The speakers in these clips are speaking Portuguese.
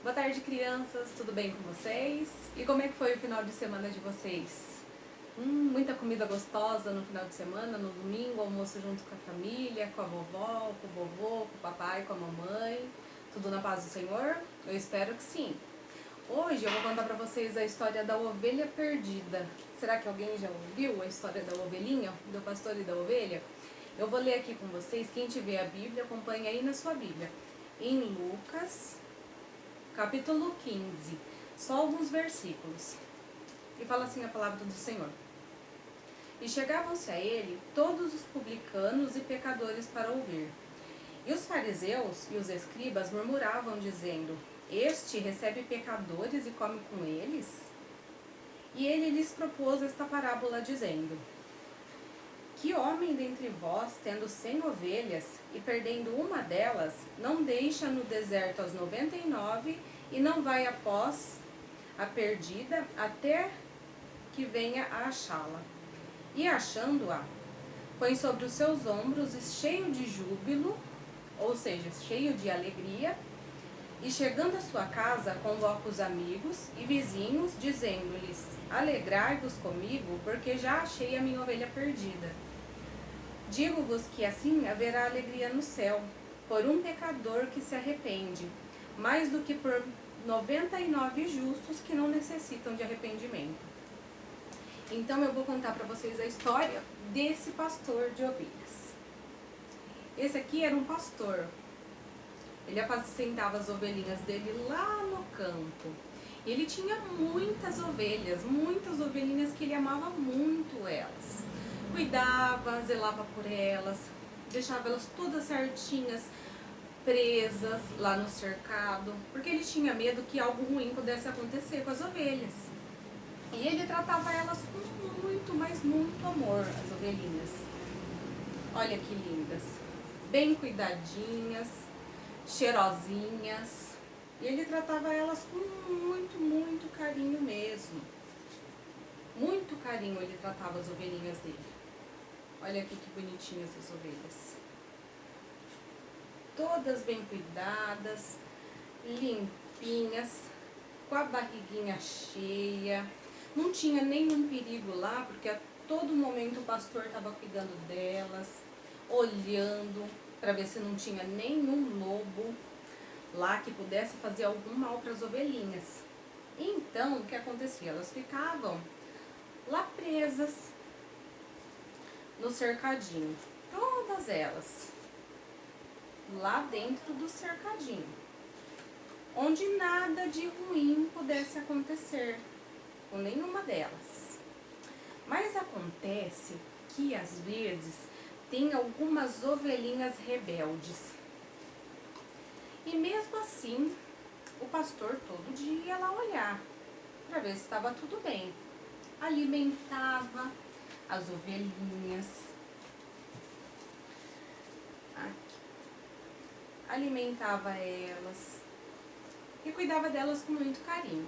Boa tarde, crianças, tudo bem com vocês? E como é que foi o final de semana de vocês? Muita comida gostosa no final de semana, no domingo, almoço junto com a família, com a vovó, com o vovô, com o papai, com a mamãe. Tudo na paz do Senhor? Eu espero que sim. Hoje eu vou contar pra vocês a história da ovelha perdida. Será que alguém já ouviu a história da ovelhinha, do pastor e da ovelha? Eu vou ler aqui com vocês, quem tiver a Bíblia, acompanha aí na sua Bíblia. Em Lucas, capítulo 15, só alguns versículos. E fala assim a palavra do Senhor. E chegavam-se a ele todos os publicanos e pecadores para ouvir. E os fariseus e os escribas murmuravam, dizendo: Este recebe pecadores e come com eles? E ele lhes propôs esta parábola, dizendo: Que homem dentre vós, tendo 100 ovelhas, e perdendo uma delas, não deixa no deserto as 99 e não vai após a perdida até que venha a achá-la? E achando-a, põe sobre os seus ombros e cheio de júbilo, ou seja, cheio de alegria, e chegando à sua casa, convoca os amigos e vizinhos, dizendo-lhes: Alegrai-vos comigo, porque já achei a minha ovelha perdida. Digo-vos que assim haverá alegria no céu, por um pecador que se arrepende, mais do que por 99 justos que não necessitam de arrependimento. Então eu vou contar para vocês a história desse pastor de ovelhas. Esse aqui era um pastor. Ele apacentava as ovelhinhas dele lá no campo. E ele tinha muitas ovelhinhas que ele amava muito elas. Cuidava, zelava por elas, deixava elas todas certinhas, presas lá no cercado, porque ele tinha medo que algo ruim pudesse acontecer com as ovelhas. E ele tratava elas com muito, mas muito amor, as ovelhinhas. Olha que lindas, bem cuidadinhas, cheirosinhas. E ele tratava elas com muito, muito carinho mesmo. Muito carinho ele tratava as ovelhinhas dele. Olha aqui que bonitinhas as ovelhas. Todas bem cuidadas, limpinhas, com a barriguinha cheia. Não tinha nenhum perigo lá, porque a todo momento o pastor estava cuidando delas, olhando para ver se não tinha nenhum lobo lá que pudesse fazer algum mal para as ovelhinhas. Então, o que acontecia? Elas ficavam lá presas no cercadinho, todas elas, lá dentro do cercadinho, onde nada de ruim pudesse acontecer com nenhuma delas. Mas acontece que às vezes tem algumas ovelhinhas rebeldes. E mesmo assim, o pastor todo dia ia lá olhar para ver se estava tudo bem. Alimentava as ovelhinhas. Aqui. Alimentava elas e cuidava delas com muito carinho.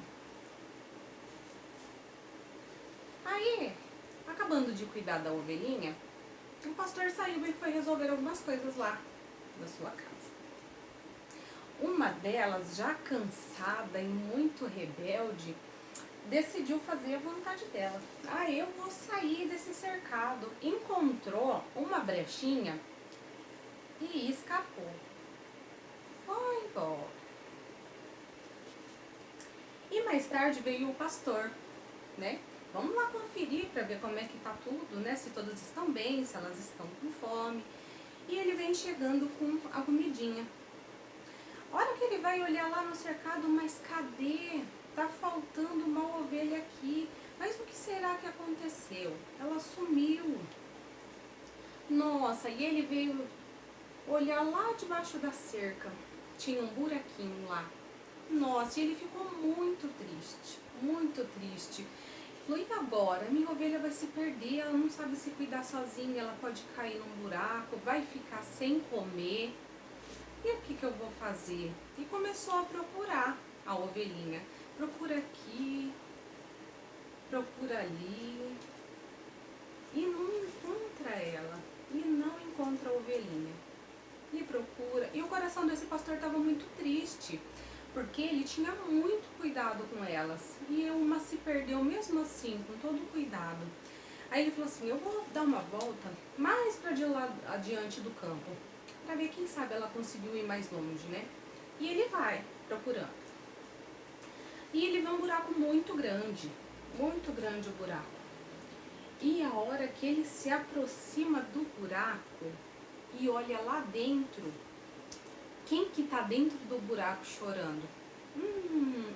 Aí, acabando de cuidar da ovelhinha, o pastor saiu e foi resolver algumas coisas lá na sua casa. Uma delas, já cansada e muito rebelde, decidiu fazer a vontade dela. Eu vou sair desse cercado. Encontrou uma brechinha e escapou. Foi embora. E mais tarde veio o pastor, né? Vamos lá conferir para ver como é que tá tudo, né? Se todas estão bem, se elas estão com fome. E ele vem chegando com a comidinha. A hora que ele vai olhar lá no cercado, mas cadê? Tá faltando uma ovelha aqui. Mas o que será que aconteceu? Ela sumiu. Nossa, e ele veio olhar lá debaixo da cerca. Tinha um buraquinho lá. Nossa, e ele ficou muito triste, muito triste. Falou, e agora? Minha ovelha vai se perder, ela não sabe se cuidar sozinha, ela pode cair num buraco, vai ficar sem comer. E o que eu vou fazer? E começou a procurar a ovelhinha. Procura aqui, procura ali. E não encontra ela. E não encontra a ovelhinha. E procura. E o coração desse pastor estava muito triste. porque ele tinha muito cuidado com elas. E uma se perdeu mesmo assim, com todo o cuidado. Aí ele falou assim, eu vou dar uma volta mais para de lá adiante do campo, para ver quem sabe ela conseguiu ir mais longe, né? E ele vai procurando. E ele vê um buraco muito grande o buraco. E a hora que ele se aproxima do buraco e olha lá dentro, quem que tá dentro do buraco chorando?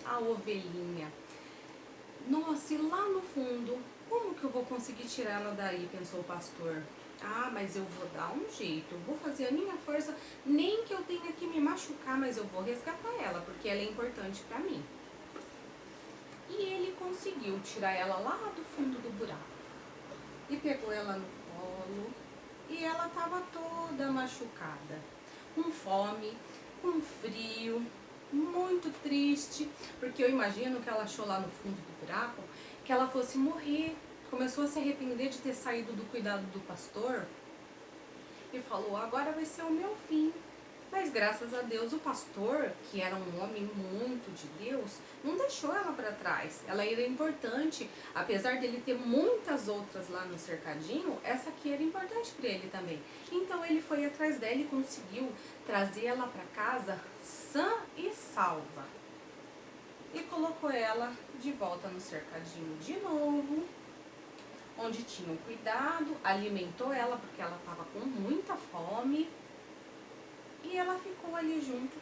A ovelhinha. Nossa, e lá no fundo, como que eu vou conseguir tirar ela daí, pensou o pastor. Ah, mas eu vou dar um jeito, eu vou fazer a minha força, nem que eu tenha que me machucar, mas eu vou resgatar ela, porque ela é importante pra mim. E ele conseguiu tirar ela lá do fundo do buraco. E pegou ela no colo, e ela tava toda machucada, com fome, com frio, muito triste, porque eu imagino que ela achou lá no fundo do buraco que ela fosse morrer. Começou a se arrepender de ter saído do cuidado do pastor e falou, agora vai ser o meu fim. Mas graças a Deus o pastor, que era um homem muito de Deus, não deixou ela para trás. Ela era importante, apesar dele ter muitas outras lá no cercadinho, essa aqui era importante para ele também. Então ele foi atrás dela e conseguiu trazer ela para casa sã e salva. E colocou ela de volta no cercadinho de novo, onde tinha um cuidado, alimentou ela porque ela estava com muita fome. E ela ficou ali junto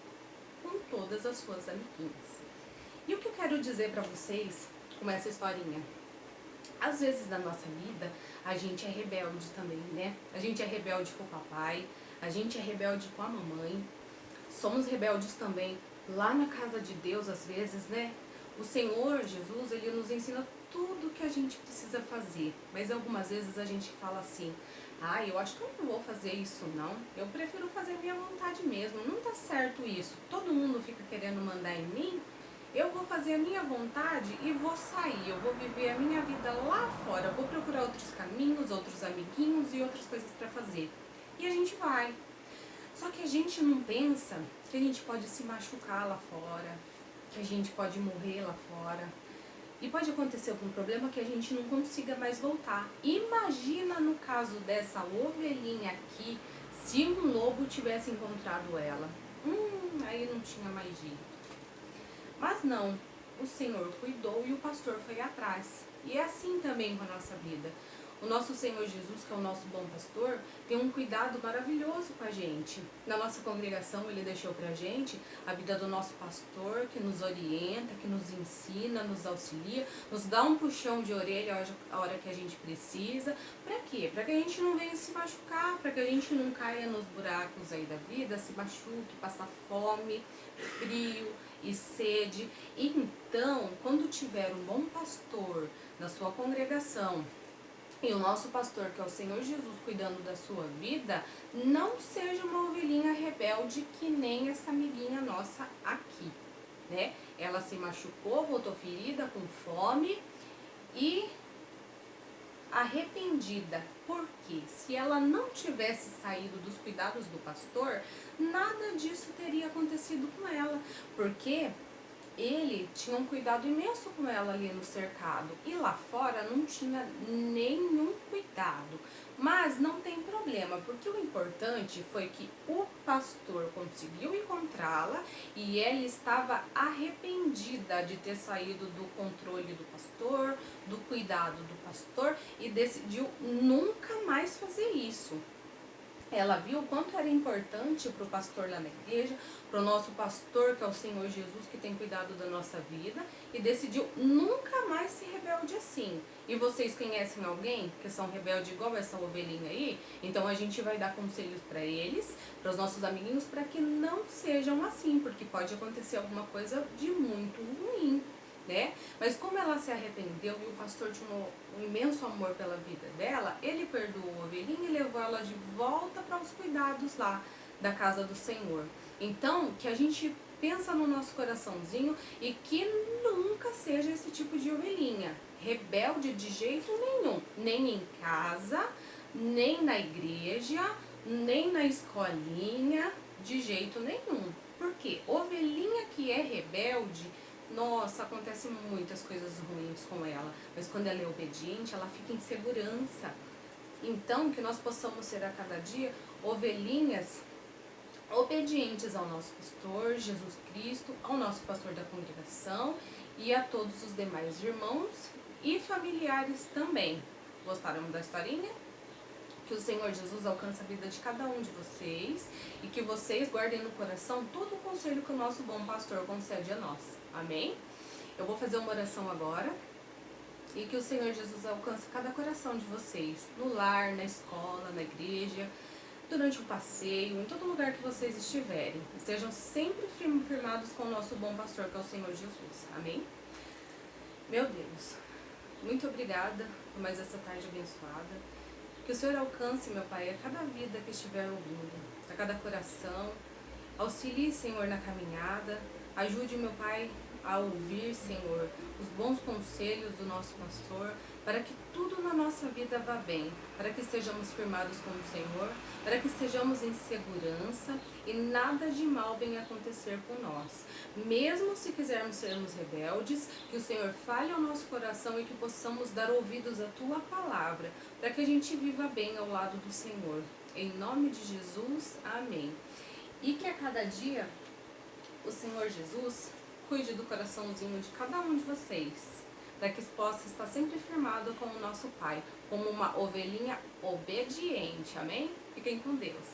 com todas as suas amiguinhas. E o que eu quero dizer pra vocês com essa historinha? Às vezes na nossa vida, a gente é rebelde também, né? A gente é rebelde com o papai, a gente é rebelde com a mamãe. Somos rebeldes também lá na casa de Deus, às vezes, né? O Senhor Jesus, ele nos ensina tudo o que a gente precisa fazer. Mas algumas vezes a gente fala assim, eu acho que eu não vou fazer isso não. Eu prefiro fazer minha vontade mesmo. Não tá certo isso. Todo mundo fica querendo mandar em mim. Eu vou fazer a minha vontade e vou sair. Eu vou viver a minha vida lá fora. Eu vou procurar outros caminhos, outros amiguinhos e outras coisas para fazer. E a gente vai. Só que a gente não pensa que a gente pode se machucar lá fora, que a gente pode morrer lá fora. E pode acontecer algum problema que a gente não consiga mais voltar. Imagina no caso dessa ovelhinha aqui, se um lobo tivesse encontrado ela. Aí não tinha mais jeito. Mas não, o Senhor cuidou e o pastor foi atrás. E é assim também com a nossa vida. O nosso Senhor Jesus, que é o nosso bom pastor, tem um cuidado maravilhoso com a gente. Na nossa congregação, ele deixou pra gente a vida do nosso pastor, que nos orienta, que nos ensina, nos auxilia, nos dá um puxão de orelha a hora que a gente precisa. Pra quê? Pra que a gente não venha se machucar, pra que a gente não caia nos buracos aí da vida, se machuque, passar fome, frio e sede. Então, quando tiver um bom pastor na sua congregação, e o nosso pastor, que é o Senhor Jesus, cuidando da sua vida, não seja uma ovelhinha rebelde que nem essa amiguinha nossa aqui, né? Ela se machucou, voltou ferida, com fome e arrependida. Porque se ela não tivesse saído dos cuidados do pastor, nada disso teria acontecido com ela. Porque ele tinha um cuidado imenso com ela ali no cercado. E lá fora não tinha nenhum cuidado. Mas não tem problema, porque o importante foi que o pastor conseguiu encontrá-la e ela estava arrependida de ter saído do controle do pastor, do cuidado do pastor, e decidiu nunca mais fazer isso. Ela viu o quanto era importante para o pastor lá na igreja, para o nosso pastor, que é o Senhor Jesus, que tem cuidado da nossa vida, e decidiu nunca mais ser rebelde assim. E vocês conhecem alguém que são rebeldes igual essa ovelhinha aí? Então a gente vai dar conselhos para eles, para os nossos amiguinhos, para que não sejam assim, porque pode acontecer alguma coisa de muito ruim, né? Mas como ela se arrependeu e o pastor tinha um imenso amor pela vida dela, ele perdoou a ovelhinha e levou ela de volta para os cuidados lá da casa do Senhor. Então, que a gente pensa no nosso coraçãozinho e que nunca seja esse tipo de ovelhinha, rebelde de jeito nenhum, nem em casa, nem na igreja, nem na escolinha, de jeito nenhum. Porque ovelhinha que é rebelde, nossa, acontece muitas coisas ruins com ela. Mas quando ela é obediente, ela fica em segurança. Então, que nós possamos ser a cada dia ovelhinhas obedientes ao nosso pastor, Jesus Cristo, ao nosso pastor da congregação e a todos os demais irmãos e familiares também. Gostaram da historinha? Que o Senhor Jesus alcance a vida de cada um de vocês e que vocês guardem no coração todo o conselho que o nosso bom pastor concede a nós. Amém? Eu vou fazer uma oração agora e que o Senhor Jesus alcance cada coração de vocês, no lar, na escola, na igreja, durante o passeio, em todo lugar que vocês estiverem. Estejam sempre firmados com o nosso bom pastor, que é o Senhor Jesus. Amém? Meu Deus, muito obrigada por mais essa tarde abençoada. Que o Senhor alcance, meu Pai, a cada vida que estiver ouvindo, a cada coração. Auxilie, Senhor, na caminhada. Ajude, meu Pai, a ouvir, Senhor, os bons conselhos do nosso pastor, para que tudo na nossa vida vá bem, para que estejamos firmados com o Senhor, para que estejamos em segurança e nada de mal venha acontecer com nós. Mesmo se quisermos sermos rebeldes, que o Senhor fale ao nosso coração e que possamos dar ouvidos à Tua palavra, para que a gente viva bem ao lado do Senhor. Em nome de Jesus, amém. E que a cada dia o Senhor Jesus cuide do coraçãozinho de cada um de vocês, para que possa estar sempre firmado com o nosso Pai, como uma ovelhinha obediente, amém? Fiquem com Deus.